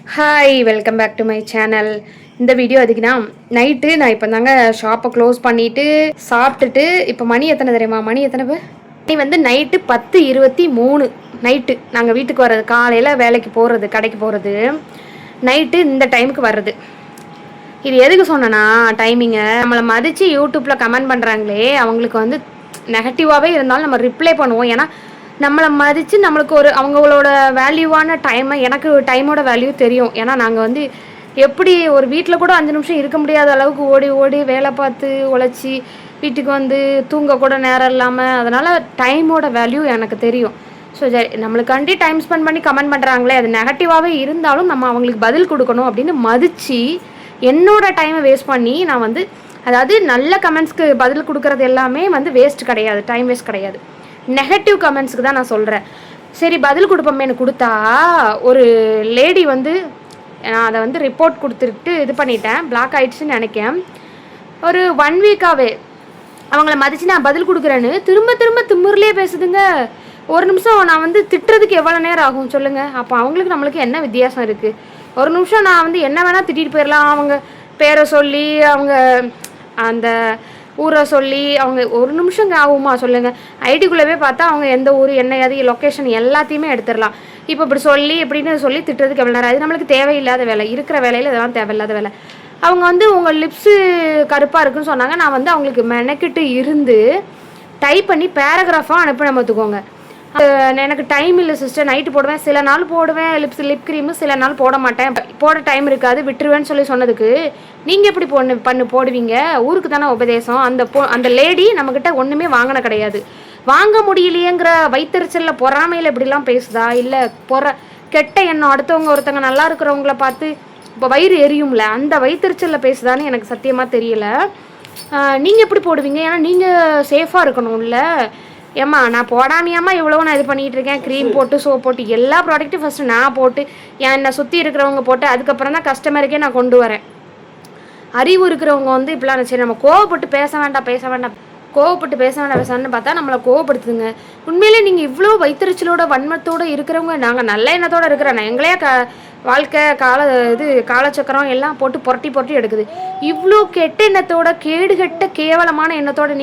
Hi welcome back to my channel. இந்த video எதுக்குன்னா, night நான் இப்போ தாங்க ஷாப்பை க்ளோஸ் பண்ணிவிட்டு சாப்பிட்டுட்டு, இப்போ மணி எத்தனை தெரியுமா? மணி வந்து நைட்டு 10:23 நைட்டு. நாங்கள் வீட்டுக்கு வர்றது காலையில் வேலைக்கு போகிறது, கடைக்கு போகிறது, நைட்டு இந்த டைமுக்கு வர்றது. இது எதுக்கு சொன்னேன்னா, டைமிங்கை நம்மளை மதித்து யூடியூப்பில் கமெண்ட் பண்ணுறாங்களே, அவங்களுக்கு வந்து நெகட்டிவாகவே இருந்தாலும் நம்ம ரிப்ளை பண்ணுவோம். ஏன்னா நம்மளை மதித்து நம்மளுக்கு ஒரு அவங்களோட வேல்யூவான டைமை, எனக்கு டைமோட வேல்யூ தெரியும். ஏன்னா நாங்கள் வந்து எப்படி ஒரு வீட்டில் கூட 5 நிமிஷம் இருக்க முடியாத அளவுக்கு ஓடி ஓடி வேலை பார்த்து உழைச்சி வீட்டுக்கு வந்து தூங்க கூட நேரம் இல்லாமல், அதனால் டைமோட வேல்யூ எனக்கு தெரியும். ஸோ சரி, நம்மளுக்காண்டி டைம் ஸ்பெண்ட் பண்ணி கமெண்ட் பண்ணுறாங்களே, அது நெகட்டிவாகவே இருந்தாலும் நம்ம அவங்களுக்கு பதில் கொடுக்கணும் அப்படின்னு மதித்து என்னோடய டைமை வேஸ்ட் பண்ணி நான் வந்து, அதாவது நல்ல கமெண்ட்ஸ்க்கு பதில் கொடுக்குறது எல்லாமே வந்து வேஸ்ட் கிடையாது, டைம் வேஸ்ட் கிடையாது. நெகட்டிவ் கமெண்ட்ஸுக்கு தான் நான் சொல்கிறேன். சரி பதில் கொடுப்போமேனு கொடுத்தா, ஒரு லேடி வந்து நான் அதை வந்து ரிப்போர்ட் கொடுத்துட்டு இது பண்ணிட்டேன், பிளாக் ஆகிடுச்சுன்னு நினைக்கேன். ஒரு 1 வீக்காகவே அவங்கள மதித்து நான் பதில் கொடுக்குறேன்னு திரும்ப திரும்ப திமிர்லேயே பேசுதுங்க. ஒரு நிமிஷம் நான் வந்து திட்டுறதுக்கு எவ்வளோ நேரம் ஆகும் சொல்லுங்கள்? அப்போ அவங்களுக்கு நம்மளுக்கு என்ன வித்தியாசம் இருக்குது? ஒரு நிமிஷம் நான் வந்து என்ன வேணால் திட்டிகிட்டு போயிடலாம். அவங்க பேரை சொல்லி, அவங்க அந்த ஊரை சொல்லி, அவங்க ஒரு நிமிஷம் ஆகுமா சொல்லுங்கள்? ஐடிக்குள்ளவே பார்த்தா அவங்க எந்த ஊர், என்ன அது, லொக்கேஷன் எல்லாத்தையுமே எடுத்துடலாம். இப்போ இப்படி சொல்லி எப்படின்னு சொல்லி திட்டுறதுக்கு எவ்வளோ நேரம்? அது நம்மளுக்கு தேவையில்லாத வேலை. இருக்கிற வேலையில் இதெல்லாம் தேவையில்லாத வேலை. அவங்க வந்து உங்கள் லிப்ஸு கருப்பாக இருக்குன்னு சொன்னாங்க. நான் வந்து அவங்களுக்கு மெனக்கிட்டு இருந்து டைப் பண்ணி பேராகிராஃபாக அனுப்பின பார்த்துக்கோங்க. எனக்கு டைம் இல்லை சிஸ்டர், நைட்டு போடுவேன், சில நாள் போடுவேன் லிப் க்ரீமு, சில நாள் போட மாட்டேன், போட டைம் இருக்காது, விட்டுருவேன்னு சொல்லி சொன்னதுக்கு நீங்கள் எப்படி போடுவீங்க? ஊருக்கு தானே உபதேசம். அந்த லேடி நம்மக்கிட்ட ஒன்றுமே வாங்கின கிடையாது. வாங்க முடியலையேங்கிற வைத்தறிச்சலில் பொறாமையில் இப்படிலாம் பேசுதா? இல்லை கெட்ட எண்ணம், அடுத்தவங்க ஒருத்தங்க நல்லா இருக்கிறவங்கள பார்த்து இப்போ வயிறு எரியும்ல, அந்த வைத்தறிச்சலில் பேசுதான்னு எனக்கு சத்தியமாக தெரியல. நீங்கள் எப்படி போடுவீங்க? ஏன்னா நீங்கள் சேஃபாக இருக்கணும்ல. ஏம்மா நான் போடாமையாம்மா இவ்வளோ நான் இது பண்ணிகிட்டு இருக்கேன், க்ரீம் போட்டு சோப் போட்டு எல்லா ப்ராடக்ட்டும் ஃபஸ்ட்டு நான் போட்டு என்னை சுற்றி இருக்கிறவங்க போட்டு அதுக்கப்புறம் தான் கஸ்டமருக்கே நான் கொண்டு வரேன். அறிவு இருக்கிறவங்க வந்து இப்படிலாம் சரி நம்ம கோவப்பட்டு பேச வேண்டாம் பேசான்னு பார்த்தா நம்மளை கோவப்படுத்துதுங்க. உண்மையிலே நீங்கள் இவ்வளோ வைத்தறிச்சலோட வன்மத்தோடு இருக்கிறவங்க, நாங்கள் நல்ல எண்ணத்தோடு இருக்கிறேன், எங்களே வாழ்க்கை காலச்சக்கரம் எல்லாம் போட்டு புரட்டி எடுக்குது. இவ்வளோ கெட்ட எண்ணத்தோட, கேடுகெட்ட கேவலமான எண்ணத்தோட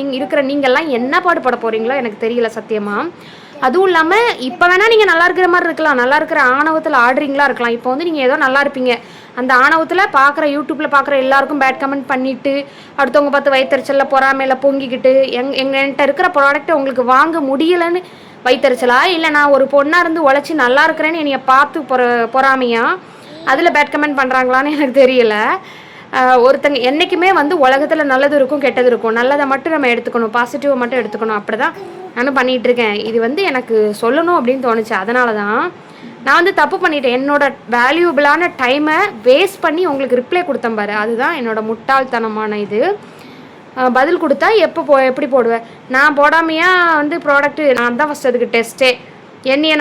நீங்கள்லாம் என்ன பாடுபட போகிறீங்களோ எனக்கு தெரியல சத்தியமாக. அதுவும் இல்லாமல் இப்போ வேணால் நீங்கள் நல்லா இருக்கிற மாதிரி இருக்கலாம், நல்லா இருக்கிற ஆணவத்தில் ஆடுறீங்களா இருக்கலாம். இப்போ வந்து நீங்கள் ஏதோ நல்லா இருப்பீங்க, அந்த ஆணவத்தில் யூடியூப்பில் பார்க்குற எல்லாருக்கும் பேட் கமெண்ட் பண்ணிவிட்டு, அடுத்தவங்க பார்த்து வைத்தறிச்சலில் பொறாமையில் பொங்கிக்கிட்டு, என்கிட்ட இருக்கிற ப்ராடக்ட்டை உங்களுக்கு வாங்க முடியலைன்னு வைத்தறிச்சலா, இல்லை நான் ஒரு பொண்ணாக இருந்து உழைச்சி நல்லா இருக்கிறேன்னு என்னைய பார்த்து பொறாமையா, அதில் பேட் கமெண்ட் பண்ணுறாங்களான்னு எனக்கு தெரியல. ஒருத்தங்க என்றைக்குமே வந்து உலகத்தில் நல்லது இருக்கும், கெட்டது இருக்கும். நல்லதை மட்டும் நம்ம எடுத்துக்கணும், பாசிட்டிவை மட்டும் எடுத்துக்கணும். அப்படி தான் நானும் பண்ணிகிட்ருக்கேன். இது வந்து எனக்கு சொல்லணும் அப்படின்னு தோணுச்சு. அதனால தான் நான் வந்து தப்பு பண்ணிட்டேன். என்னோடய வேல்யூபிளான டைமை வேஸ்ட் பண்ணி உங்களுக்கு ரிப்ளை கொடுத்தேன் பாரு, அதுதான் என்னோடய முட்டாள்தனமான இது. பதில் கொடுத்தா எப்படி போடுவேன்? நான் போடாமையா வந்து ப்ராடக்ட்டு நான் தான் ஃபஸ்ட் அதுக்கு டெஸ்ட்டே. என்னையை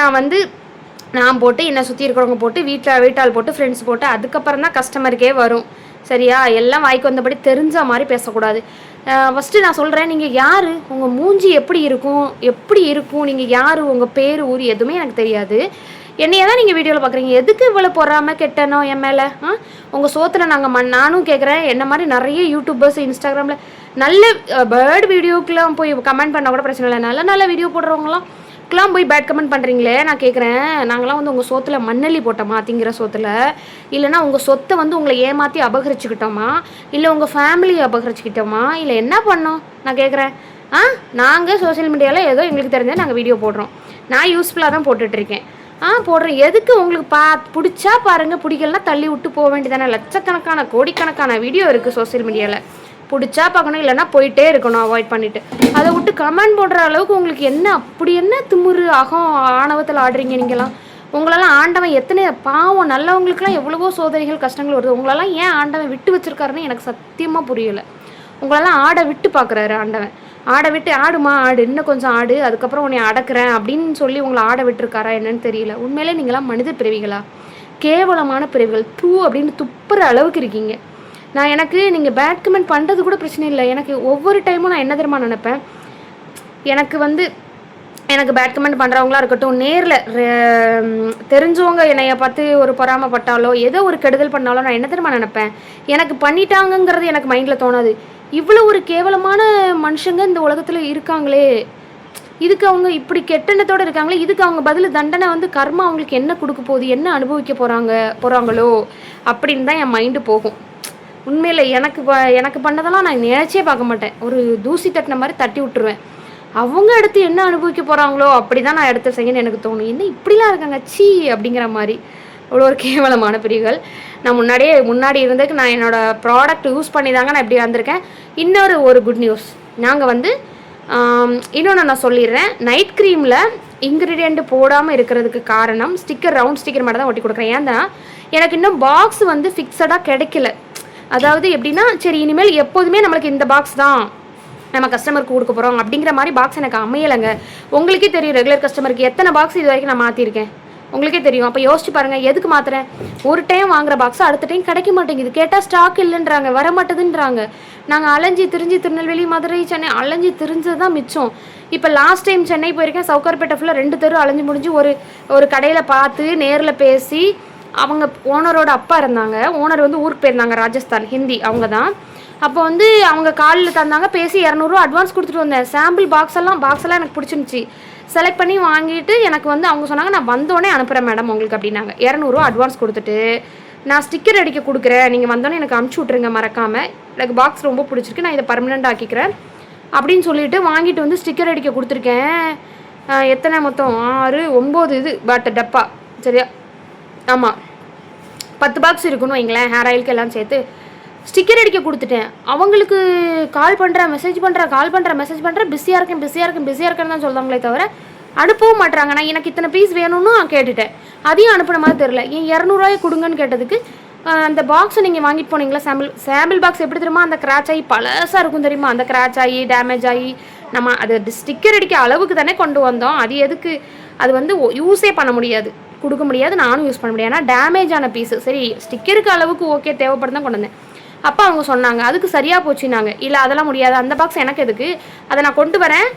நான் போட்டு, என்னை சுற்றி இருக்கிறவங்க போட்டு, வீட்டால் போட்டு, ஃப்ரெண்ட்ஸ் போட்டு, அதுக்கப்புறம் தான் கஸ்டமருக்கே வரும். சரியா? எல்லாம் வாய்க்கு வந்தபடி தெரிஞ்ச மாதிரி பேசக்கூடாது. ஃபஸ்ட்டு நான் சொல்கிறேன், நீங்கள் யார்? உங்கள் மூஞ்சி எப்படி இருக்கும், நீங்கள் யார், உங்கள் பேர், ஊர் எதுவுமே எனக்கு தெரியாது. என்னையே தான் நீங்கள் வீடியோவில் பார்க்குறீங்க. எதுக்கு இவ்வளோ பொறாமல் கெட்டனோ என் மேலே? உங்கள் சோத்தில் நானும் கேட்குறேன். என்ன மாதிரி நிறைய யூடியூபர்ஸ் இன்ஸ்டாகிராமில் நல்ல பேர்ட் வீடியோக்கெலாம் போய் கமெண்ட் பண்ணால் கூட பிரச்சனை இல்லை. நல்ல வீடியோ போடுறவங்களாம் போய் பேட் கமெண்ட் பண்ணுறீங்களே. நான் கேட்குறேன், நாங்களாம் வந்து உங்கள் சோத்தில் மண்ணள்ளி போட்டோமா? திங்கிற சோத்தில்? இல்லைனா உங்கள் சொத்தை வந்து உங்களை ஏமாற்றி அபகரிச்சுக்கிட்டோமா? இல்லை உங்கள் ஃபேமிலியை அபகரிச்சுக்கிட்டோமா? இல்லை என்ன பண்ணோம் நான் கேட்குறேன். நாங்கள் சோஷியல் மீடியாவில் ஏதோ எங்களுக்கு தெரிஞ்சதை நாங்கள் வீடியோ போடுறோம். நான் யூஸ்ஃபுல்லாக தான் போட்டுட்ருக்கேன். போடுறேன். எதுக்கு உங்களுக்கு பிடிச்சா பாருங்கள், பிடிக்கலன்னா தள்ளி விட்டு போக வேண்டியதானே? லட்சக்கணக்கான கோடிக்கணக்கான வீடியோ இருக்குது சோஷியல் மீடியாவில். பிடிச்சா பார்க்கணும், இல்லைனா போயிட்டே இருக்கணும் அவாய்ட் பண்ணிவிட்டு. அதை விட்டு கமெண்ட் போடுற அளவுக்கு உங்களுக்கு என்ன திமுரு ஆணவத்தில் ஆடுறீங்க நீங்களாம்? உங்களெல்லாம் ஆண்டவன் எத்தனை பாவம், நல்லவங்களுக்குலாம் எவ்வளவோ சோதனைகள் கஷ்டங்கள் வருது. உங்களெல்லாம் ஏன் ஆண்டவன் விட்டு வச்சுருக்காருன்னு எனக்கு சத்தியமாக புரியலை. உங்களெல்லாம் ஆட விட்டு பார்க்குறாரு ஆண்டவன். ஆட விட்டு ஆடுமா, ஆடு, இன்னும் கொஞ்சம் ஆடு, அதுக்கப்புறம் உன்னை அடக்கிறேன் அப்படின்னு சொல்லி உங்களை ஆட விட்டுருக்காரா என்னன்னு தெரியல. உண்மையிலே நீங்களாம் மனித பிறவிகளா? கேவலமான பிறவிகள். அப்படின்னு துப்புற அளவுக்கு இருக்கீங்க. எனக்கு நீங்கள் பேட் கமெண்ட் பண்ணுறது கூட பிரச்சனை இல்லை. எனக்கு ஒவ்வொரு டைமும் நான் என்ன தெரியுமா நினைப்பேன், எனக்கு வந்து எனக்கு பேட் கமெண்ட் பண்ணுறவங்களா இருக்கட்டும், நேரில் தெரிஞ்சவங்க என்னைய பார்த்து ஒரு பொறாமப்பட்டாலோ ஏதோ ஒரு கெடுதல் பண்ணாலோ நான் என்ன தெரியுமா நினைப்பேன், எனக்கு பண்ணிட்டாங்கங்கிறது எனக்கு மைண்டில் தோணாது. இவ்வளோ ஒரு கேவலமான மனுஷங்க இந்த உலகத்தில் இருக்காங்களே, இதுக்கு அவங்க இப்படி கெட்டெண்ணத்தோடு இருக்காங்களே, இதுக்கு அவங்க பதில் தண்டனை வந்து கர்மா அவங்களுக்கு என்ன கொடுக்க போகுது, என்ன அனுபவிக்க போகிறாங்களோ அப்படின்னு தான் என் மைண்டு போகும். உண்மையில் எனக்கு பண்ணதெல்லாம் நான் நினைச்சே பார்க்க மாட்டேன். ஒரு தூசி தட்டின மாதிரி தட்டி விட்டுருவேன். அவங்க அடுத்து என்ன அனுபவிக்க போகிறாங்களோ அப்படி தான் நான் எடுத்த செய்யன்னு எனக்கு தோணும். என்ன இப்படிலாம் இருக்காங்க சீ அப்படிங்கிற மாதிரி. அவ்வளோ ஒரு கேவலமான பிரிவுகள். நான் முன்னாடி இருந்ததுக்கு நான் என்னோடய ப்ராடக்ட் யூஸ் பண்ணி தாங்க நான் இப்படி வந்திருக்கேன். இன்னொரு குட் நியூஸ், நாங்கள் வந்து இன்னொன்று நான் சொல்லிடுறேன். நைட் க்ரீமில் இன்க்ரீடியண்ட் போடாமல் இருக்கிறதுக்கு காரணம் ரவுண்ட் ஸ்டிக்கர் மட்டும் தான் ஒட்டி கொடுக்குறேன். ஏன்னா எனக்கு இன்னும் பாக்ஸ் வந்து ஃபிக்ஸடாக கிடைக்கல. அதாவது எப்படின்னா, சரி இனிமேல் எப்போதுமே நம்மளுக்கு இந்த பாக்ஸ் தான் நம்ம கஸ்டமருக்கு கொடுக்க போகிறோம் அப்படிங்கிற மாதிரி பாக்ஸ் எனக்கு அமையலைங்க. உங்களுக்கே தெரியும், ரெகுலர் கஸ்டமருக்கு எத்தனை பாக்ஸ் இது வரைக்கும் நான் மாற்றிருக்கேன் உங்களுக்கே தெரியும். அப்போ யோசிச்சு பாருங்கள், எதுக்கு மாற்றுறேன்? ஒரு டைம் வாங்குற பாக்ஸ் அடுத்த டைம் கிடைக்க மாட்டேங்குது. கேட்டால் ஸ்டாக் இல்லைன்றாங்க, வர மாட்டேதுன்றாங்க. நாங்கள் அலைஞ்சி திரிஞ்சு திருநெல்வேலி, மதுரை, சென்னை அலைஞ்சி திரிஞ்சது தான் மிச்சம். இப்போ லாஸ்ட் டைம் சென்னை போயிருக்கேன். சவுகார்பேட்டை ஃபுல்லாக 2 தெரு அலைஞ்சு முடிஞ்சு ஒரு கடையில் பார்த்து நேரில் பேசி, அவங்க ஓனரோட அப்பா இருந்தாங்க. ஓனர் வந்து ஊருக்கு போயிருந்தாங்க, ராஜஸ்தான், ஹிந்தி அவங்க தான். அப்போ வந்து அவங்க காலில் தந்தாங்க, பேசி 200 அட்வான்ஸ் கொடுத்துட்டு வந்தேன். சாம்பிள் பாக்ஸ் எல்லாம் எனக்கு பிடிச்சிருந்துச்சி. செலக்ட் பண்ணி வாங்கிட்டு எனக்கு வந்து அவங்க சொன்னாங்க, நான் வந்தோடனே அனுப்புகிறேன் மேடம் உங்களுக்கு அப்படின்னாங்க. 200 அட்வான்ஸ் கொடுத்துட்டு நான் ஸ்டிக்கர் அடிக்க கொடுக்குறேன், நீங்கள் வந்தோடனே எனக்கு அனுப்பிச்சி விட்ருங்க மறக்காமல், எனக்கு பாக்ஸ் ரொம்ப பிடிச்சிருக்கு, நான் இதை பர்மனெண்ட் ஆக்கிக்கிறேன் அப்படின்னு சொல்லிட்டு வாங்கிட்டு வந்து ஸ்டிக்கர் அடிக்க கொடுத்துருக்கேன். எத்தனை மொத்தம் 6 9 இது டப்பா, சரியா? ஆமாம், 10 பாக்ஸ் இருக்குன்னு வைங்களேன், ஹேர் ஆயிலுக்கு எல்லாம் சேர்த்து ஸ்டிக்கர் அடிக்க கொடுத்துட்டேன். அவங்களுக்கு கால் பண்ணுறேன், மெசேஜ் பண்ணுறேன், பிஸியாக இருக்கேன்னு தான் சொல்கிறாங்களே தவிர அனுப்பவும் மாட்டுறாங்க. நான் எனக்கு இத்தனை பீஸ் வேணும்னு கேட்டுட்டேன், அதையும் அனுப்பின மாதிரி தெரில. ஏன் 200 கொடுங்கன்னு கேட்டதுக்கு, அந்த பாக்ஸை நீங்கள் வாங்கிட்டு போனீங்களா, சாம்பிள் பாக்ஸ் எப்படி தெரியுமா, அந்த கிராச் ஆகி பழசாக இருக்கும் தெரியுமா, அந்த கிராச் ஆகி டேமேஜ் ஆகி நம்ம அது ஸ்டிக்கர் அடிக்க அளவுக்கு தானே கொண்டு வந்தோம். அது எதுக்கு, அது வந்து யூஸே பண்ண முடியாது, கொடுக்க முடியாது, நானும் யூஸ் பண்ண முடியாது. ஏன்னா டேமேஜ் ஆன பீஸு. சரி ஸ்டிக்கருக்கு அளவுக்கு ஓகே தேவைப்படும் தான் கொண்டு வந்தேன். அப்போ அவங்க சொன்னாங்க அதுக்கு சரியாக போச்சுன்னாங்க. இல்லை அதெல்லாம் முடியாது, அந்த பாக்ஸ் எனக்கு எதுக்கு, அதை நான் கொண்டு வரேன்,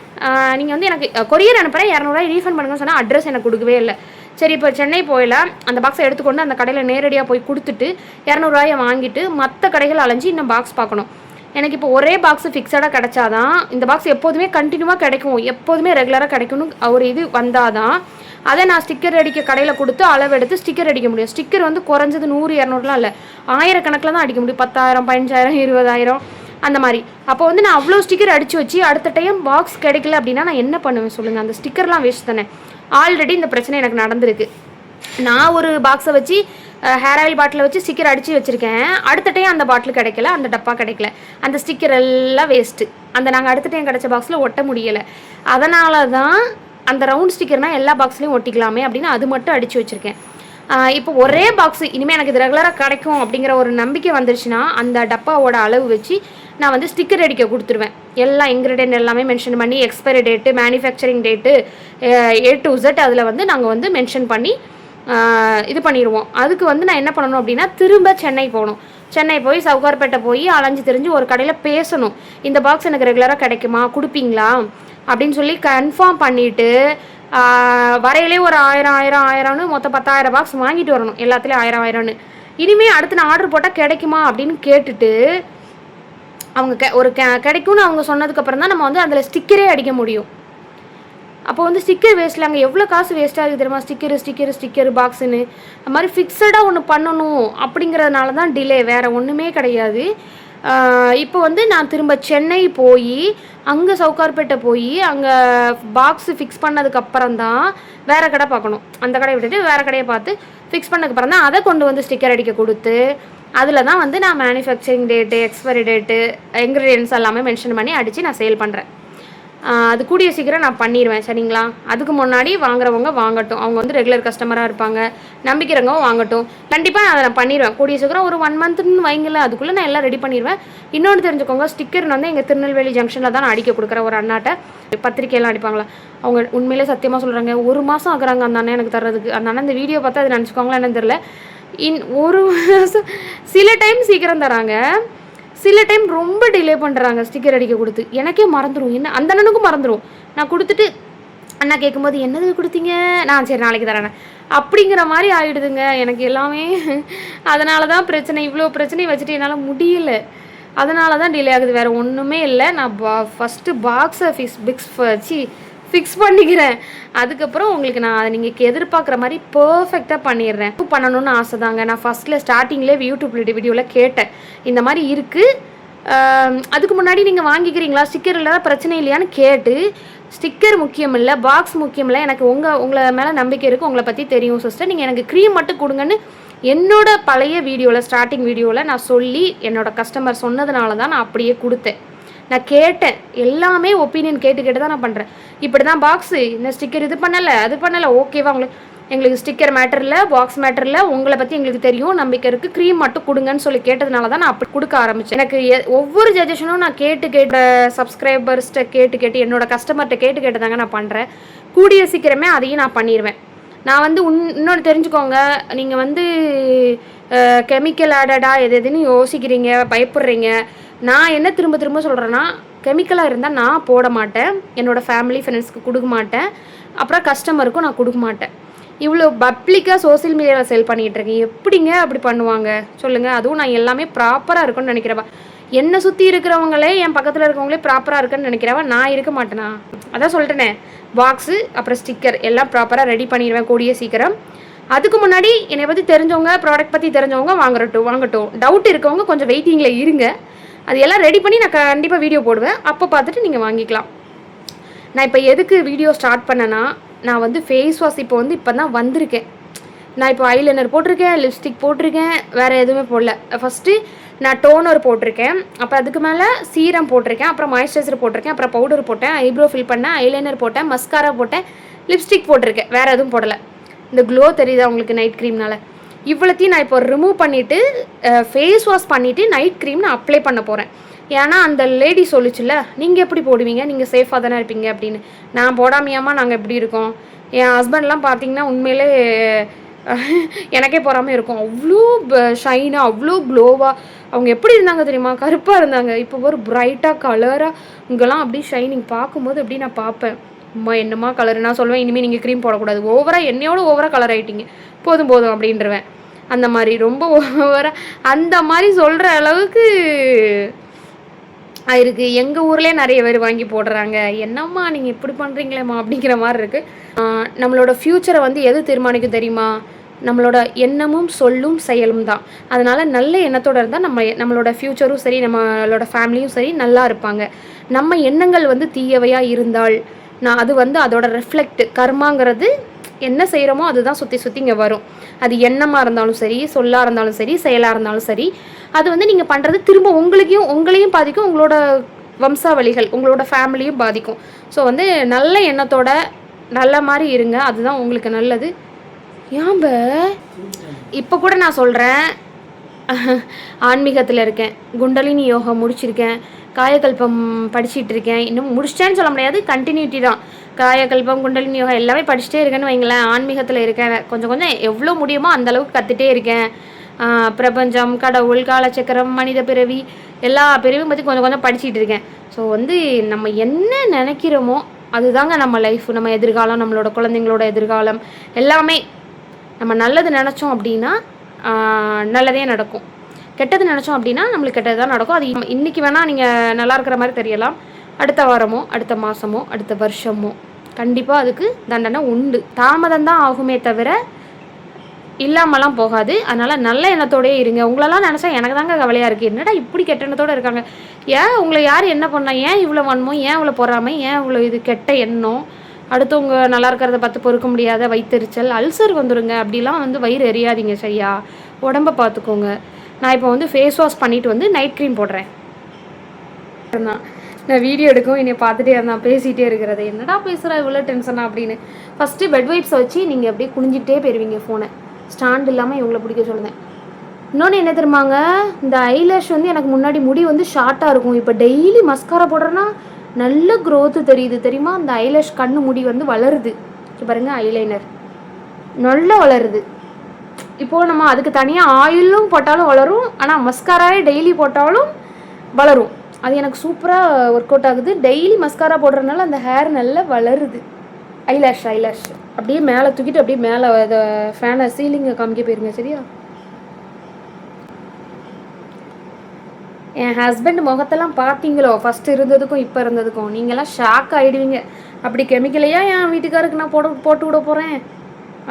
நீங்கள் வந்து எனக்கு கொரியர் அனுப்புகிறேன், 200 ரீஃபண்ட் பண்ணுங்கன்னு சொன்னால் அட்ரஸ் எனக்கு கொடுக்கவே இல்லை. சரி இப்போ சென்னை போயில அந்த பாக்ஸை எடுத்துக்கொண்டு அந்த கடையில் நேரடியாக போய் கொடுத்துட்டு 200 வாங்கிட்டு மற்ற கடைகள் அலைஞ்சி இன்னும் பாக்ஸ் பார்க்கணும். எனக்கு இப்போ ஒரே பாக்ஸு ஃபிக்ஸடாக கிடைச்சாதான், இந்த பாக்ஸ் எப்போதுமே கண்டினியூவாக கிடைக்கும், எப்போதுமே ரெகுலராக கிடைக்கணும் ஒரு இது வந்தால் தான் அதை நான் ஸ்டிக்கர் அடிக்க கடையில் கொடுத்து அளவெடுத்து ஸ்டிக்கர் அடிக்க முடியும். ஸ்டிக்கர் வந்து குறைஞ்சது 100 200லாம் இல்லை, 1000 கணக்கில் தான் அடிக்க முடியும். 10,000 15,000 20,000 அந்த மாதிரி. அப்போ வந்து நான் அவ்வளோ ஸ்டிக்கர் அடித்து வச்சு அடுத்த டைம் பாக்ஸ் கிடைக்கல அப்படின்னா நான் என்ன பண்ணுவேன் சொல்லுங்கள்? அந்த ஸ்டிக்கர்லாம் வேஸ்ட் தானே. ஆல்ரெடி இந்த பிரச்சனை எனக்கு நடந்திருக்கு. நான் ஒரு பாக்ஸை வச்சு ஹேர் ஆயில் பாட்டிலை வச்சு ஸ்டிக்கர் அடித்து வச்சுருக்கேன். அடுத்த டைம் அந்த பாட்டில் கிடைக்கல, அந்த டப்பா கிடைக்கல, அந்த ஸ்டிக்கர் எல்லாம் வேஸ்ட்டு. அந்த நாங்கள் அடுத்த டைம் கிடச்ச பாக்ஸில் ஒட்ட முடியலை. அதனால தான் அந்த ரவுண்ட் ஸ்டிக்கர்னால் எல்லா பாக்ஸ்லேயும் ஒட்டிக்கலாமே அப்படின்னு அது மட்டும் அடித்து வச்சுருக்கேன். இப்போ ஒரே பாக்ஸு இனிமேல் எனக்கு இது ரெகுலராக கிடைக்கும் அப்படிங்கிற ஒரு நம்பிக்கை வந்துருச்சுன்னா அந்த டப்பாவோட அளவு வச்சு நான் வந்து ஸ்டிக்கர் அடிக்க கொடுத்துருவேன். எல்லா இன்க்ரீடியன்ட் எல்லாமே மென்ஷன் பண்ணி, expiry date, manufacturing date, A to Z அதில் வந்து நாங்கள் வந்து மென்ஷன் பண்ணி இது பண்ணிடுவோம். அதுக்கு வந்து நான் என்ன பண்ணணும் அப்படின்னா, திரும்ப சென்னை போகணும். சென்னை போய் சவுகார்பேட்டை போய் அலைஞ்சு தெரிஞ்சு ஒரு கடையில் பேசணும், இந்த பாக்ஸ் எனக்கு ரெகுலராக கிடைக்குமா, கொடுப்பீங்களா அப்படின்னு சொல்லி கன்ஃபார்ம் பண்ணிவிட்டு வரையிலே ஒரு 1000 மொத்தம் 10,000 பாக்ஸ் வாங்கிட்டு வரணும். எல்லாத்துலேயும் 1000 இனிமேல் அடுத்து நான் ஆர்டர் போட்டால் கிடைக்குமா அப்படின்னு கேட்டுட்டு அவங்க கிடைக்கும்னு அவங்க சொன்னதுக்கப்புறம் தான் நம்ம வந்து அதில் ஸ்டிக்கரே அடிக்க முடியும். அப்போ வந்து ஸ்டிக்கர் வேஸ்ட்டில் அங்கே எவ்வளோ காசு வேஸ்ட்டாக இருக்குது தெரியுமா? ஸ்டிக்கர் பாக்ஸுன்னு அது மாதிரி ஃபிக்ஸடாக ஒன்று பண்ணணும் அப்படிங்கிறதுனால தான் டிலே, வேறு ஒன்றுமே கிடையாது. இப்போ வந்து நான் திரும்ப சென்னை போய் அங்கே சவுகார்பேட்டை போய் அங்கே பாக்ஸு ஃபிக்ஸ் பண்ணதுக்கப்புறம் தான் வேறு கடை பார்க்கணும். அந்த கடையை விட்டுட்டு வேறு கடையை பார்த்து ஃபிக்ஸ் பண்ணதுக்கப்புறம் தான் அதை கொண்டு வந்து ஸ்டிக்கர் அடிக்க கொடுத்து அதில் தான் வந்து நான் manufacturing date, expiry date, ingredients எல்லாமே மென்ஷன் பண்ணி அடித்து நான் சேல் பண்ணுறேன். அது கூடிய சீக்கிரம் நான் பண்ணிடுவேன், சரிங்களா? அதுக்கு முன்னாடி வாங்குறவங்க வாங்கட்டும், அவங்க வந்து ரெகுலர் கஸ்டமராக இருப்பாங்க, நம்பிக்கிறவங்க வாங்கட்டும். கண்டிப்பாக நான் அதை நான் பண்ணிடுவேன் கூடிய சீக்கிரம். ஒரு 1 மந்த்னு வைங்கல, அதுக்குள்ளே நான் எல்லாம் ரெடி பண்ணிடுவேன். இன்னொன்று தெரிஞ்சுக்கோங்க, ஸ்டிக்கர் வந்து எங்கள் திருநெல்வேலி ஜங்ஷனில் தான் நான் அடிக்க கொடுக்குறேன். ஒரு அண்ணாட்ட பத்திரிக்கையெல்லாம் அடிப்பாங்களா, அவங்க உண்மையிலே சத்தியமாக சொல்கிறாங்க, 1 மாதம் ஆகுறாங்க அந்த அண்ணன் எனக்கு தர்றதுக்கு. அந்த அண்ணன் இந்த வீடியோ பார்த்தா அது நினச்சிக்கோங்களா என்னன்னு தெரில. 1 மாதம், சில டைம் சீக்கிரம் தராங்க, சில டைம் ரொம்ப டிலே பண்ணுறாங்க ஸ்டிக்கர் அடிக்க கொடுத்து. எனக்கே மறந்துடும், என்ன அந்த அண்ணனுக்கும் மறந்துடும். நான் கொடுத்துட்டு அண்ணா கேட்கும்போது என்னது கொடுத்தீங்க, நான் சரி நாளைக்கு தரேன் அப்படிங்கிற மாதிரி ஆகிடுதுங்க எனக்கு எல்லாமே. அதனால தான் பிரச்சனை, இவ்வளோ பிரச்சனையை வச்சுட்டு என்னால் முடியல, அதனால தான் டிலே ஆகுது, வேறு ஒன்றுமே இல்லை. நான் ஃபஸ்ட்டு பாக்ஸை ஃபிக்ஸ் பண்ணிக்கிறேன், அதுக்கப்புறம் உங்களுக்கு நான் அதை நீங்கள் எதிர்பார்க்குற மாதிரி பர்ஃபெக்டாக பண்ணிடுறேன். பண்ணணும்னு ஆசை தாங்க. நான் ஃபஸ்ட்டில் ஸ்டார்டிங்லேயே யூடியூப் வீடியோவில் கேட்டேன், இந்த மாதிரி இருக்குது, அதுக்கு முன்னாடி நீங்கள் வாங்கிக்கிறீங்களா, ஸ்டிக்கர் இல்லாத பிரச்சனை இல்லையான்னு கேட்டு, ஸ்டிக்கர் முக்கியம் இல்லை, பாக்ஸ் முக்கியம் இல்லை, எனக்கு உங்களை மேலே நம்பிக்கை இருக்குது, உங்களை பற்றி தெரியும் சிஸ்டர், நீங்கள் எனக்கு க்ரீம் மட்டும் கொடுங்கன்னு என்னோட பழைய வீடியோவில் ஸ்டார்டிங் வீடியோவில் நான் சொல்லி என்னோடய கஸ்டமர் சொன்னதுனால தான் நான் அப்படியே கொடுத்தேன். நான் கேட்டேன், எல்லாமே ஒப்பீனியன் கேட்டு தான் நான் பண்ணுறேன். இப்படி தான் பாக்ஸு, இந்த ஸ்டிக்கர் இது பண்ணலை அது பண்ணலை, ஓகேவா எங்களுக்கு ஸ்டிக்கர் மேட்டர் இல்லை, பாக்ஸ் மேட்டர் இல்லை, உங்களை பற்றி எங்களுக்கு தெரியும், நம்பிக்கை இருக்குது, க்ரீம் மட்டும் கொடுங்கன்னு சொல்லி கேட்டதுனால தான் நான் அப்படி கொடுக்க ஆரம்பித்தேன். எனக்கு ஒவ்வொரு சஜஷனும் நான் கேட்டு சப்ஸ்கிரைபர்ஸ்கிட்ட கேட்டு என்னோட கஸ்டமர்கிட்ட கேட்டு தாங்க நான் பண்ணுறேன். கூடிய சீக்கிரமே அதையும் நான் பண்ணிடுவேன். நான் இன்னொன்று தெரிஞ்சுக்கோங்க, நீங்கள் கெமிக்கல் ஆடடாக எதுன்னு யோசிக்கிறீங்க, பயப்படுறீங்க. நான் என்ன திரும்ப திரும்ப சொல்கிறேன்னா, கெமிக்கலாக இருந்தால் நான் போட மாட்டேன், என்னோடய ஃபேமிலி ஃப்ரெண்ட்ஸ்க்கு கொடுக்க மாட்டேன், அப்புறம் கஸ்டமருக்கும் நான் கொடுக்க மாட்டேன். இவ்வளோ பப்ளிக்காக சோசியல் மீடியாவில் செல் பண்ணிகிட்ருக்கேன், எப்படிங்க அப்படி பண்ணுவாங்க சொல்லுங்கள்? அதுவும் நான் எல்லாமே ப்ராப்பராக இருக்குன்னு நினைக்கிறவா, என்னை சுற்றி இருக்கிறவங்களே என் பக்கத்தில் இருக்கிறவங்களே ப்ராப்பராக இருக்குன்னு நினைக்கிறவா, நான் இருக்க மாட்டேனா? அதான் சொல்லிட்டேனே, பாக்ஸு அப்புறம் ஸ்டிக்கர் எல்லாம் ப்ராப்பராக ரெடி பண்ணிடுவேன் கூடிய சீக்கிரம். அதுக்கு முன்னாடி என்னை பற்றி தெரிஞ்சவங்க, ப்ராடக்ட் பற்றி தெரிஞ்சவங்க வாங்கட்டும், டவுட் இருக்கவங்க கொஞ்சம் வெயிட்டிங்கில் இருங்க, அது எல்லாம் ரெடி பண்ணி நான் கண்டிப்பாக வீடியோ போடுவேன், அப்போ பார்த்துட்டு நீங்கள் வாங்கிக்கலாம். நான் இப்போ எதுக்கு வீடியோ ஸ்டார்ட் பண்ணேன்னா, நான் ஃபேஸ் வாஷ் இப்போ தான் வந்திருக்கேன். நான் இப்போ ஐலைனர் போட்டிருக்கேன், லிப்ஸ்டிக் போட்டிருக்கேன், வேறு எதுவுமே போடல. ஃபஸ்ட்டு நான் டோனர் போட்டிருக்கேன், அப்புறம் அதுக்கு மேலே சீரம் போட்டிருக்கேன், அப்புறம் மாய்ஸ்சரைசர் போட்டிருக்கேன், அப்புறம் பவுடர் போட்டேன், ஐப்ரோ ஃபில் பண்ணேன், ஐலைனர் போட்டேன், மஸ்காரா போட்டேன், லிப்ஸ்டிக் போட்டிருக்கேன், வேறு எதுவும் போடலை. இந்த க்ளோ தெரியுதா உங்களுக்கு நைட் க்ரீம்னால்? இவ்வளோத்தையும் நான் இப்போ ரிமூவ் பண்ணிவிட்டு ஃபேஸ் வாஷ் பண்ணிவிட்டு நைட் க்ரீம் நான் அப்ளை பண்ண போகிறேன். ஏன்னா அந்த லேடி சொல்லிச்சுல்ல, நீங்கள் எப்படி போடுவீங்க, நீங்கள் சேஃபாக தானே இருப்பீங்க அப்படின்னு. நான் போடாமையாமல் நாங்கள் எப்படி இருக்கோம், என் ஹஸ்பண்ட்லாம் பார்த்தீங்கன்னா உண்மையிலே எனக்கே போகாமல் இருக்கும், அவ்வளோ ஷைனாக அவ்வளோ க்ளோவாக. அவங்க எப்படி இருந்தாங்க தெரியுமா, கருப்பாக இருந்தாங்க, இப்போ ஒரு ப்ரைட்டாக கலராக இங்கெல்லாம் அப்படி ஷைனிங் பார்க்கும்போது எப்படி நான் பார்ப்பேன், அம்மா என்னம்மா கலர். நான் சொல்லுவேன், இனிமேல் நீங்கள் க்ரீம் போடக்கூடாது, ஓவராக என்னையோட ஓவராக கலர் ஆகிட்டீங்க, போதும் அப்படின்றவேன். அந்த மாதிரி ரொம்ப ஓவராக அந்த மாதிரி சொல்கிற அளவுக்கு ஆயிருக்கு. எங்கள் ஊர்லேயே நிறைய பேர் வாங்கி போடுறாங்க, என்னம்மா நீங்கள் இப்படி பண்ணுறீங்களேம்மா அப்படிங்கிற மாதிரி இருக்குது. நம்மளோட ஃப்யூச்சரை எது தீர்மானிக்கும் தெரியுமா, நம்மளோட எண்ணமும் சொல்லும் செயலும் தான். அதனால் நல்ல எண்ணத்தோடு இருந்தால் நம்மளோட ஃப்யூச்சரும் சரி, நம்மளோட ஃபேமிலியும் சரி நல்லா இருப்பாங்க. நம்ம எண்ணங்கள் தீயவையாக இருந்தால் அது அதோட ரெஃப்ளெக்ட் கர்மாங்கிறது என்ன செய்கிறோமோ அதுதான் சுற்றி இங்கே வரும். அது எண்ணமாக இருந்தாலும் சரி, சொல்லாக இருந்தாலும் சரி, செயலாக இருந்தாலும் சரி, அது நீங்கள் பண்ணுறது திரும்ப உங்களையும் பாதிக்கும், உங்களோட வம்சாவளிகள், உங்களோட ஃபேமிலியும் பாதிக்கும். ஸோ நல்ல எண்ணத்தோட நல்ல மாதிரி இருங்க, அதுதான் உங்களுக்கு நல்லது. ஏம்ப இப்போ கூட நான் சொல்கிறேன், ஆன்மீகத்தில் இருக்கேன், குண்டலினி யோகா முடிச்சிருக்கேன், காயகல்பம் படிச்சுட்டு இருக்கேன், இன்னும் முடிச்சிட்டேன்னு சொல்ல முடியாது, கண்டினியூட்டி தான். காயகல்பம், குண்டலினி யோகா எல்லாமே படிச்சுட்டே இருக்கேன்னு வைங்களேன். ஆன்மீகத்தில் இருக்கேன், கொஞ்சம் எவ்வளோ முடியுமோ அந்தளவுக்கு கற்றுட்டே இருக்கேன். பிரபஞ்சம், கடவுள், காலச்சக்கரம், மனித பிறவி எல்லா பிறவியும் பற்றி கொஞ்சம் படிச்சுட்டு இருக்கேன். ஸோ நம்ம என்ன நினைக்கிறோமோ அதுதாங்க நம்ம லைஃப், நம்ம எதிர்காலம், நம்மளோட குழந்தைங்களோட எதிர்காலம் எல்லாமே. நம்ம நல்லது நினச்சோம் அப்படின்னா நல்லதே நடக்கும், கெட்டது நினச்சோம் அப்படின்னா நம்மளுக்கு கெட்டது தான் நடக்கும். அது இன்றைக்கி வேணால் நீங்கள் நல்லா இருக்கிற மாதிரி தெரியலாம், அடுத்த வாரமோ அடுத்த மாதமோ அடுத்த வருஷமோ கண்டிப்பாக அதுக்கு தண்டனை உண்டு. தாமதம் தான் ஆகுமே தவிர இல்லாமலாம் போகாது. அதனால் நல்ல எண்ணத்தோடயே இருங்க. உங்களெல்லாம் நினச்சா எனக்கு தாங்க கவலையாக இருக்குது, என்னடா இப்படி கெட்ட எண்ணத்தோடு இருக்காங்க, ஏன் உங்களை யார் என்ன பண்ணா, ஏன் இவ்வளோ வன்மோ, ஏன் இவ்வளோ பொறாமை, ஏன் இவ்வளோ இது கெட்ட எண்ணம், அடுத்தவங்க நல்லா இருக்கிறத பார்த்து பொறுக்க முடியாத வயிற்றுச்சல், அல்சர் வந்துடுங்க. அப்படிலாம் வயிறு எரியாதீங்க, சரியா? உடம்பை பார்த்துக்கோங்க. நான் இப்போ ஃபேஸ் வாஷ் பண்ணிவிட்டு நைட் க்ரீம் போடுறேன். நான் வீடியோ எடுக்கவும் என்னை பார்த்துட்டே இருந்தேன், பேசிகிட்டே இருக்கிறது, என்னடா பேசுகிறா இவ்வளோ டென்ஷனா அப்படின்னு. ஃபஸ்ட்டு பெட் வைப்ஸை வச்சு நீங்கள் அப்படியே குனிஞ்சிக்கிட்டே போயிடுவீங்க, ஃபோனை ஸ்டாண்ட் இல்லாமல் இவங்களை பிடிக்க சொல்லுங்கள். இன்னொன்று என்ன தெரியுமாங்க, இந்த ஐலேஷ் எனக்கு முன்னாடி முடி ஷார்ட்டாக இருக்கும், இப்போ டெய்லி மஸ்காரா போடுறேன்னா நல்ல க்ரோத்து தெரியுது தெரியுமா. அந்த ஐலேஷ் கண்ணு முடி வளருது, பாருங்கள், ஐலைனர் நல்லா வளருது. இப்போது நம்ம அதுக்கு தனியாக ஆயிலும் போட்டாலும் வளரும், ஆனால் மஸ்காராவே டெய்லி போட்டாலும் வளரும். அது எனக்கு சூப்பராக ஒர்க் அவுட் ஆகுது. டெய்லி மஸ்காரா போடுறதுனால அந்த ஹேர் நல்லா வளருது. ஐலாஷ் ஐலாஷ் அப்படியே மேலே தூக்கிட்டு அப்படியே மேலே அதை ஃபேனை சீலிங்கை காமிக்க போயிருங்க சரியா. என் ஹஸ்பண்ட் முகத்தெல்லாம் பார்த்தீங்களோ ஃபஸ்ட்டு இருந்ததுக்கும் இப்போ இருந்ததுக்கும் நீங்களாம் ஷாக் ஆகிடுவீங்க. அப்படி கெமிக்கலையா என் வீட்டுக்காருக்கு நான் போட்டு விட போகிறேன்.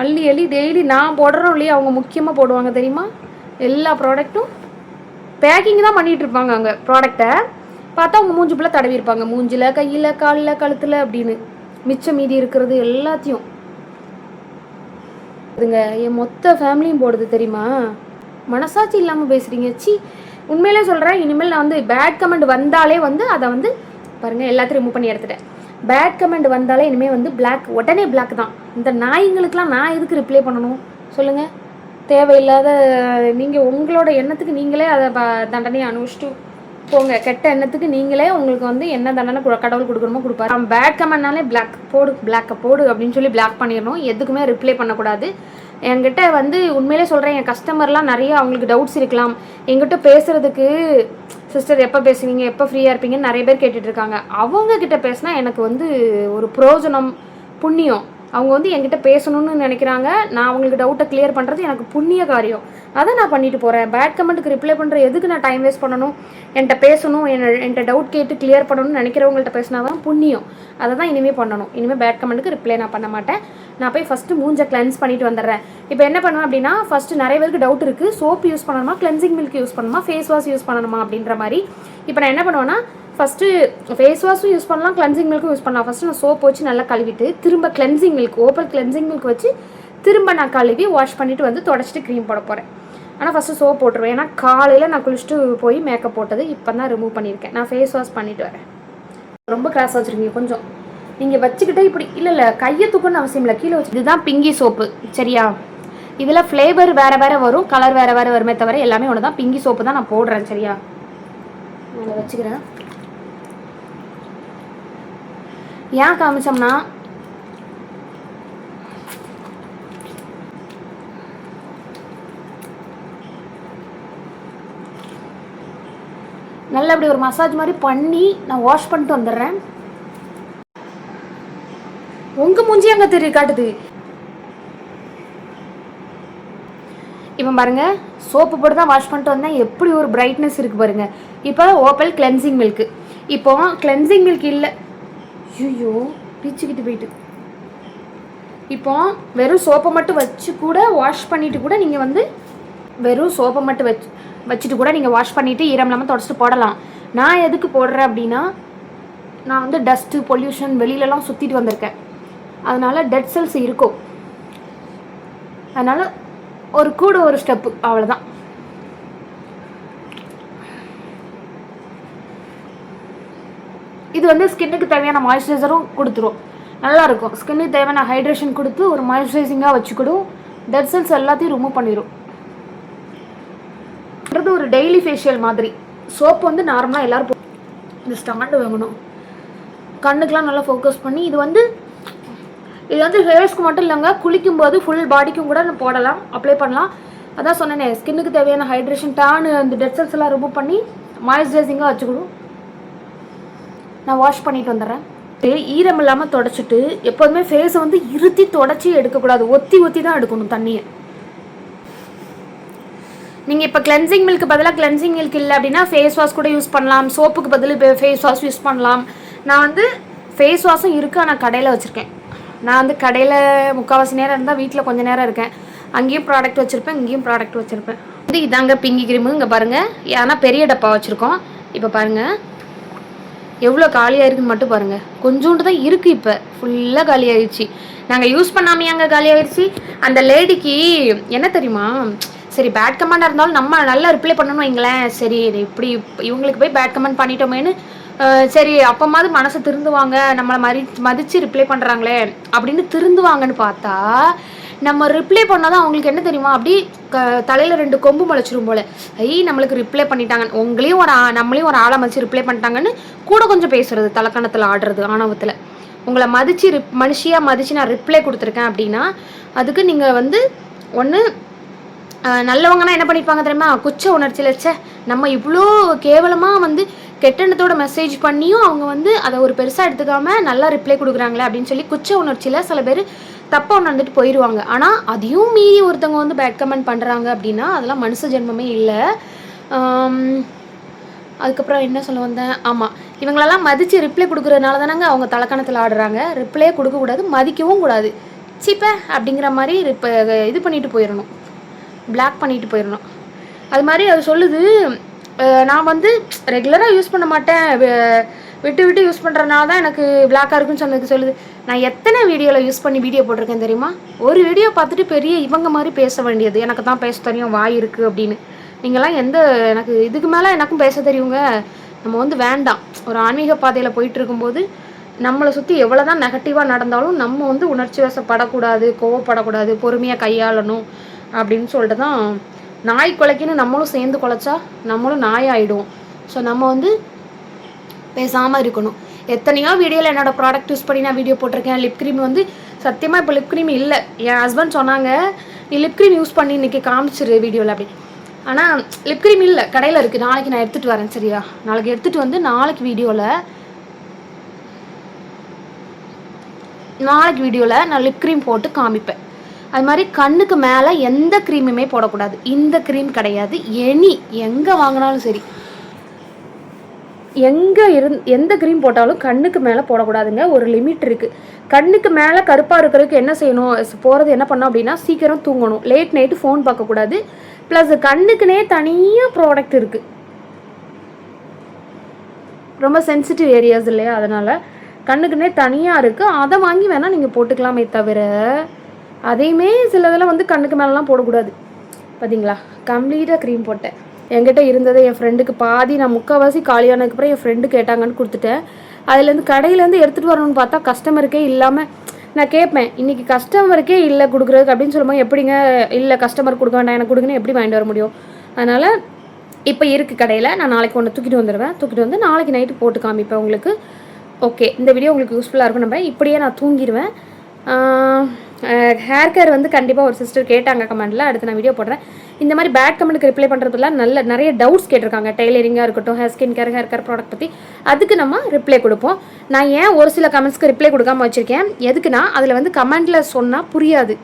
அள்ளி டெய்லி நான் போடுறோம் இல்லையா, அவங்க முக்கியமாக போடுவாங்க தெரியுமா. எல்லா ப்ராடக்ட்டும் பேக்கிங் தான் பண்ணிகிட்டு இருப்பாங்க. அங்கே ப்ராடக்டை பார்த்தா அவங்க மூஞ்சிக்குள்ளே தடவிருப்பாங்க, மூஞ்சில் கையில் காலில் கழுத்தில் அப்படின்னு. மிச்சம் மீதி இருக்கிறது எல்லாத்தையும் இதுங்க என் மொத்த ஃபேமிலியும் போடுது தெரியுமா. மனசாட்சி இல்லாமல் பேசுகிறீங்க. சி உண்மையிலே சொல்கிறேன், இனிமேல் நான் வந்து பேட் கமெண்ட் வந்தாலே வந்து அதை வந்து பாருங்கள் எல்லாத்தையும் ரிமூவ் பண்ணி எடுத்துட்டேன். பேட் கமெண்ட் வந்தாலே இனிமேல் வந்து பிளாக், உடனே பிளாக் தான். இந்த நாய்ங்களுக்கெலாம் நான் எதுக்கு ரிப்ளை பண்ணணும் சொல்லுங்கள். தேவையில்லாத நீங்கள் உங்களோட எண்ணத்துக்கு நீங்களே அதை தண்டனையை அனுபவிச்சுட்டு போங்க. கெட்ட எண்ணத்துக்கு நீங்களே உங்களுக்கு வந்து என்ன தண்டனை கடவுள் கொடுக்கணுமோ கொடுப்பாரு. பேட் கமெண்ட்னாலே பிளாக் போடு, பிளாக்கை போடு அப்படின்னு சொல்லி பிளாக் பண்ணிடணும். எதுக்குமே ரிப்ளை பண்ணக்கூடாது. என்கிட்ட வந்து உண்மையிலே சொல்கிறேன், என் கஸ்டமர்லாம் நிறைய அவங்களுக்கு டவுட்ஸ் இருக்கலாம். என்கிட்ட பேசுகிறதுக்கு சிஸ்டர் எப்போ பேசுவீங்க, எப்போ ஃப்ரீயாக இருப்பீங்கன்னு நிறைய பேர் கேட்டுட்ருக்காங்க. அவங்கக்கிட்ட பேசினா எனக்கு வந்து ஒரு பிரயோஜனம், புண்ணியம். அவங்க வந்து என்கிட்ட பேசணும்னு நினைக்கிறாங்க. நான் அவங்களுக்கு டவுட்டை கிளியர் பண்ணுறது எனக்கு புண்ணிய காரியம். அதை நான் பண்ணிட்டு போகிறேன். பேட் கமெண்ட்டுக்கு ரிப்ளை பண்ணுற எதுக்கு நான் டைம் வேஸ்ட் பண்ணணும். என்கிட்ட பேசணும், என்கிட்ட டவுட் கேட்டு கிளியர் பண்ணணும்னு நினைக்கிறவங்கள்ட்ட பேசினா தான் புண்ணியம். அதை தான் இனிமேல் பண்ணணும். இனிமேல் பேட் கமெண்ட்டுக்கு ரிப்ளை நான் பண்ண மாட்டேன். நான் போய் ஃபஸ்ட்டு மூஞ்சை கிளென்ஸ் பண்ணிட்டு வந்துடுறேன். இப்போ என்ன பண்ணுவேன் அப்படின்னா, ஃபஸ்ட்டு நிறைய பேருக்கு டவுட் இருக்குது, சோப் யூஸ் பண்ணணுமா, கிளென்சிங் மில்க் யூஸ் பண்ணணுமா, ஃபேஸ் வாஷ் யூஸ் பண்ணணுமா அப்படின்ற மாதிரி. இப்போ நான் என்ன பண்ணுவேன்னா, ஃபஸ்ட்டு ஃபேஸ் வாஷும் யூஸ் பண்ணலாம், கிளென்சிங் மில்க்கும் யூஸ் பண்ணலாம். ஃபஸ்ட்டு நான் சோப் வச்சு நல்லா கழுவிட்டு திரும்ப cleansing milk, Opal cleansing milk வச்சு திரும்ப நான் கழுவி வாஷ் பண்ணிவிட்டு வந்து தொடச்சிட்டு க்ரீம் போட போகிறேன். ஆனால் ஃபஸ்ட்டு சோப் போட்டுருவேன். ஏன்னா காலையில் நான் குளிச்சுட்டு போய் மேக்கப் போட்டது இப்போ தான் ரிமூவ் பண்ணியிருக்கேன். நான் ஃபேஸ் வாஷ் பண்ணிவிட்டு வரேன். ரொம்ப கிராஸ் வச்சுருக்கீங்க கொஞ்சம். நீங்கள் வச்சுக்கிட்டே இப்படி இல்லை கையை தூக்கணும்னு அவசியம் இல்லை, கீழே வச்சு. இதுதான் பிங்கி சோப்பு சரியா. இதில் ஃப்ளேவர் வேறு வரும், கலர் வேறு வருமே தவிர எல்லாமே ஒன்று தான். பிங்கி சோப்பு தான் நான் போடுறேன் சரியா. நான் வச்சுக்கிறேன். ஏன் காமிச்சோம்னா, நல்லா அப்படி ஒரு மசாஜ் மாதிரி பண்ணி நான் வாஷ் பண்ணிட்டு வந்துடுறேன். உங்க மூஞ்சி அங்கே தெரிய காட்டுது. இப்போ பாருங்க, சோப்பு போட்டு தான் வாஷ் பண்ணிட்டு வந்தேன். எப்படி ஒரு பிரைட்னஸ் இருக்குது பாருங்க. இப்போ ஓப்பல் கிளென்சிங் மில்க். இப்போ கிளென்சிங் மில்க் இல்லை, ஐயோ பிச்சுக்கிட்டு போயிட்டு. இப்போ வெறும் சோப்பை மட்டும் வச்சு கூட வாஷ் பண்ணிவிட்டு கூட நீங்கள் வந்து வெறும் சோப்பை மட்டும் வச்சுட்டு கூட நீங்கள் வாஷ் பண்ணிவிட்டு ஈரம் இல்லாமல் தொடச்சிட்டு போடலாம். நான் எதுக்கு போடுறேன் அப்படின்னா, நான் வந்து டஸ்ட்டு பொல்யூஷன் வெளியிலலாம் சுற்றிட்டு வந்திருக்கேன். அதனால் டெட் செல்ஸ் இருக்கும். அதனால் ஒரு ஸ்டெப்பு அவ்வளோதான். இது வந்து ஸ்கின்னுக்கு தேவையான மாய்ஸ்சரைசரும் கொடுத்துரும். நல்லாயிருக்கும். ஸ்கின்னுக்கு தேவையான ஹைட்ரேஷன் கொடுத்து ஒரு மாய்ஸ்சரைசிங்காக வச்சுக்கிடும். டெட் செல்ஸ் எல்லாத்தையும் ரிமூவ் பண்ணிடும். ஒரு டெய்லி ஃபேஷியல் மாதிரி. சோப்பு வந்து நார்மலாக எல்லோரும் இந்த ஸ்டாண்டு வாங்கணும். கண்ணுக்கெலாம் நல்லா ஃபோக்கஸ் பண்ணி இது வந்து ஹேர்ஸ்க்கு மட்டும் இல்லைங்க, குளிக்கும்போது ஃபுல் பாடிக்கும் கூட போடலாம், அப்ளை பண்ணலாம். அதான் சொன்னேனே, ஸ்கின்னுக்கு தேவையான ஹைட்ரேஷன், டானு, அந்த டெட் செல்ஸ் எல்லாம் ரிமூவ் பண்ணி மாய்ஸ்சரைசிங்காக வச்சுக்கணும். நான் வாஷ் பண்ணிட்டு வந்துடுறேன். ஈரம் இல்லாமல் தொடச்சிட்டு எப்போதுமே ஃபேஸை வந்து இருத்தி தொடச்சி எடுக்கக்கூடாது, ஒத்தி தான் எடுக்கணும் தண்ணியை. நீங்கள் இப்போ கிளென்சிங் மில்க்கு பதிலாக கிளென்சிங் மில்க் இல்லை அப்படின்னா ஃபேஸ் வாஷ் கூட யூஸ் பண்ணலாம். சோப்புக்கு பதில் இப்போ ஃபேஸ் வாஷ் யூஸ் பண்ணலாம். நான் வந்து ஃபேஸ் வாஷும் இருக்குது, ஆனால் கடையில் வச்சுருக்கேன். நான் வந்து கடையில் முக்கால்வாசி நேரம் இருந்தால் வீட்டில் கொஞ்சம் நேரம் இருக்கேன். அங்கேயும் ப்ராடக்ட் வச்சுருப்பேன், இங்கேயும் ப்ராடக்ட் வச்சுருப்பேன். இது இதாங்க பிங்கி கிரீமு. இங்கே பாருங்கள், ஏன்னா பெரிய டப்பா வச்சுருக்கோம். இப்போ பாருங்கள் எவ்வளோ காலியாக இருக்குதுன்னு மட்டும் பாருங்கள். கொஞ்சோண்டு தான் இருக்குது, இப்போ ஃபுல்லாக காலியாகிடுச்சு. நாங்கள் யூஸ் பண்ணாமையே அங்கே காலியாகிடுச்சு. அந்த லேடிக்கு என்ன தெரியுமா, சரி பேட் கமெண்டாக இருந்தாலும் நம்ம நல்லா ரிப்ளை பண்ணணும் வைங்களேன். சரி இப்படி இவங்களுக்கு போய் பேட் கமெண்ட் பண்ணிட்டோமேனு, சரி அப்போமாவது மனசை திருந்துவாங்க, நம்மளை மதித்து ரிப்ளை பண்ணுறாங்களே அப்படின்னு திருந்துவாங்கன்னு பார்த்தா, நம்ம ரிப்ளை பண்ணால் தான் அவங்களுக்கு என்ன தெரியுமா, அப்படி தலையில் 2 கொம்பு முளைச்சிரும் போல். நம்மளுக்கு ரிப்ளை பண்ணிட்டாங்க, நம்மளையும் ஒரு ஆளை மதித்து ரிப்ளை பண்ணிட்டாங்கன்னு கூட கொஞ்சம் பேசுகிறது, தலைக்கணத்தில் ஆடுறது, ஆணவத்தில். உங்களை மதித்து மனுஷியாக மதித்து நான் ரிப்ளை கொடுத்துருக்கேன் அப்படின்னா அதுக்கு நீங்கள் வந்து ஒன்று நல்லவங்கன்னா என்ன பண்ணிப்பாங்க தெரியுமா, குச்ச உணர்ச்சியில் நம்ம இவ்வளோ கேவலமாக வந்து கெட்டெண்ணத்தோட மெசேஜ் பண்ணியும் அவங்க வந்து அதை ஒரு பெருசாக எடுத்துக்காமல் நல்லா ரிப்ளை கொடுக்குறாங்களே அப்படின்னு சொல்லி குச்ச உணர்ச்சியில் சில பேர் தப்பாக உணர்ந்துட்டு போயிடுவாங்க. ஆனால் அதையும் மீறி ஒருத்தவங்க வந்து பேட் கமெண்ட் பண்ணுறாங்க அப்படின்னா அதெல்லாம் மனுஷ ஜென்மமே இல்லை. அதுக்கப்புறம் என்ன சொல்ல வந்தேன், ஆமாம், இவங்களெல்லாம் மதித்து ரிப்ளை கொடுக்குறதுனால தானங்க அவங்க தலைக்கணத்தில் ஆடுறாங்க. ரிப்ளையே கொடுக்கக்கூடாது, மதிக்கவும் கூடாது. சீப்ப அப்படிங்கிற மாதிரி இது பண்ணிட்டு போயிடணும், பிளாக் பண்ணிட்டு போயிடணும். அது மாதிரி அது சொல்லுது, நான் வந்து ரெகுலராக யூஸ் பண்ண மாட்டேன், விட்டு விட்டு யூஸ் பண்ணுறதுனால தான் எனக்கு பிளாக்காக இருக்குன்னு சொன்னதுக்கு சொல்லுது. நான் எத்தனை வீடியோவில் யூஸ் பண்ணி வீடியோ போட்டிருக்கேன் தெரியுமா? ஒரு வீடியோ பார்த்துட்டு பெரிய இவங்க மாதிரி பேச வேண்டியது, எனக்கு தான் பேச தெரியும், வாய் இருக்குது அப்படின்னு. நீங்கள்லாம் எனக்கு இதுக்கு மேலே எனக்கும் பேச தெரியுங்க. நம்ம வந்து வேண்டாம். ஒரு ஆன்மீக பாதையில் போயிட்டு இருக்கும்போது நம்மளை சுற்றி எவ்வளோ தான் நெகட்டிவாக நடந்தாலும் நம்ம வந்து உணர்ச்சி வசப்படக்கூடாது, கோவப்படக்கூடாது, பொறுமையாக கையாளணும் அப்படின்னு சொல்லிட்டு தான். நாய் குலைக்குன்னு நம்மளும் சேர்ந்து குலைச்சா நம்மளும் நாய் ஆகிடுவோம். ஸோ நம்ம வந்து பேசாமல் இருக்கணும். எத்தனையோ வீடியோவில் என்னோடய ப்ராடக்ட் யூஸ் பண்ணி நான் வீடியோ போட்டிருக்கேன். லிப் க்ரீம் வந்து சத்தியமாக இப்போ லிப் க்ரீம் இல்லை. என் ஹஸ்பண்ட் சொன்னாங்க, நீ லிப் க்ரீம் யூஸ் பண்ணி இன்றைக்கி காமிச்சிரு வீடியோவில் அப்படி. ஆனால் லிப் க்ரீம் இல்லை, கடையில் இருக்குது. நாளைக்கு நான் எடுத்துகிட்டு வரேன், சரியா? நாளைக்கு எடுத்துகிட்டு வந்து நாளைக்கு வீடியோவில் நான் லிப் க்ரீம் போட்டு காமிப்பேன். அது மாதிரி கண்ணுக்கு மேலே எந்த க்ரீமுமே போடக்கூடாது. இந்த க்ரீம் கிடையாது, எங்கே வாங்கினாலும் சரி, எந்த க்ரீம் போட்டாலும் கண்ணுக்கு மேலே போடக்கூடாதுங்க. ஒரு லிமிட் இருக்குது. கண்ணுக்கு மேலே கருப்பாக இருக்கிறதுக்கு என்ன செய்யணும், போகிறது என்ன பண்ணோம் அப்படின்னா, சீக்கிரம் தூங்கணும், லேட் நைட்டு ஃபோன் பார்க்கக்கூடாது. ப்ளஸ் கண்ணுக்குனே தனியாக ப்ராடக்ட் இருக்குது, ரொம்ப சென்சிட்டிவ் ஏரியாஸ் இல்லையா, அதனால் கண்ணுக்குனே தனியாக இருக்குது. அதை வாங்கி வேணால் நீங்கள் போட்டுக்கலாமே தவிர அதையுமே சிலதெல்லாம் வந்து கண்ணுக்கு மேலெலாம் போடக்கூடாது. பார்த்தீங்களா, கம்ப்ளீட்டாக க்ரீம் போட்டேன். என்கிட்ட இருந்ததை என் ஃப்ரெண்டுக்கு பாதி, நான் முக்கால்வாசி காலியானதுக்கப்புறம் என் ஃப்ரெண்டு கேட்டாங்கன்னு கொடுத்துட்டேன். அதுலேருந்து கடையிலேருந்து எடுத்துகிட்டு வரணும்னு பார்த்தா கஸ்டமருக்கே இல்லாமல் நான் கேட்பேன், இன்றைக்கி கஸ்டமருக்கே இல்லை கொடுக்குறதுக்கு அப்படின்னு சொல்லும்போது, எப்படிங்க இல்லை கஸ்டமர் கொடுக்க வேண்டாம் எனக்கு கொடுங்கன்னு எப்படி வாங்கிட்டு வர முடியும்? அதனால் இப்போ இருக்குது கடையில். நான் நாளைக்கு ஒன்று தூக்கிட்டு வந்துடுவேன். தூக்கிட்டு வந்து நாளைக்கு நைட்டு போட்டு காமிப்பேன் உங்களுக்கு. ஓகே, இந்த வீடியோ உங்களுக்கு யூஸ்ஃபுல்லாக இருக்கும். நம்ம இப்படியே நான் தூங்கிடுவேன். ஹேர் கேர் வந்து கண்டிப்பாக ஒரு சிஸ்டர் கேட்டாங்க கமெண்ட்டில், அடுத்து நான் வீடியோ போடுறேன். இந்த மாதிரி பேட் கமெண்ட்டுக்கு ரிப்ளை பண்ணுறதுலாம் நிறைய டவுட்ஸ் கேட்டிருக்காங்க. டெய்லரிங்காக இருக்கட்டும், hair skin care, hair care product பற்றி. அதுக்கு நம்ம ரிப்ளை கொடுப்போம். நான் ஏன் ஒரு சில கமெண்ட்ஸ்க்கு ரிப்ளை கொடுக்காமல் வச்சுருக்கேன், எதுக்குன்னா அதில் வந்து கமெண்ட்டில் சொன்னால் புரியாது.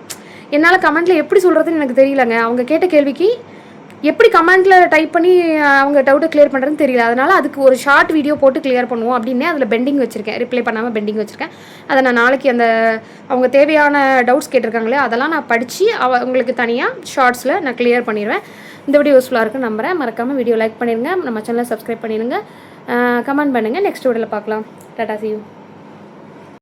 என்னால் கமெண்ட்டில் எப்படி சொல்கிறதுன்னு எனக்கு தெரியலங்க. அவங்க கேட்ட கேள்விக்கு எப்படி கமெண்ட்டில் டைப் பண்ணி அவங்க டவுட்டை கிளியர் பண்ணுறதுன்னு தெரியல. அதனால் அதுக்கு ஒரு ஷார்ட் வீடியோ போட்டு கிளியர் பண்ணுவோம் அப்படின்னே அதில் பெண்டிங் வச்சுருக்கேன், ரிப்ளை பண்ணாமல் பெண்டிங் வச்சுருக்கேன். அதை நான் நாளைக்கு அவங்க தேவையான டவுட்ஸ் கேட்டிருக்காங்களே அதெல்லாம் நான் படித்து அவங்களுக்கு தனியாக ஷார்ட்ஸில் நான் கிளியர் பண்ணிடுவேன். இந்த வீடியோ யூஸ்ஃபுல்லாக இருக்குன்னு நம்புகிறேன். மறக்காமல் வீடியோ லைக் பண்ணிடுங்க, நம்ம சேனலை சப்ஸ்கிரைப் பண்ணிடுங்க, கமெண்ட் பண்ணுங்கள். நெக்ஸ்ட் வீடியோவில் பார்க்கலாம். Tata, see you.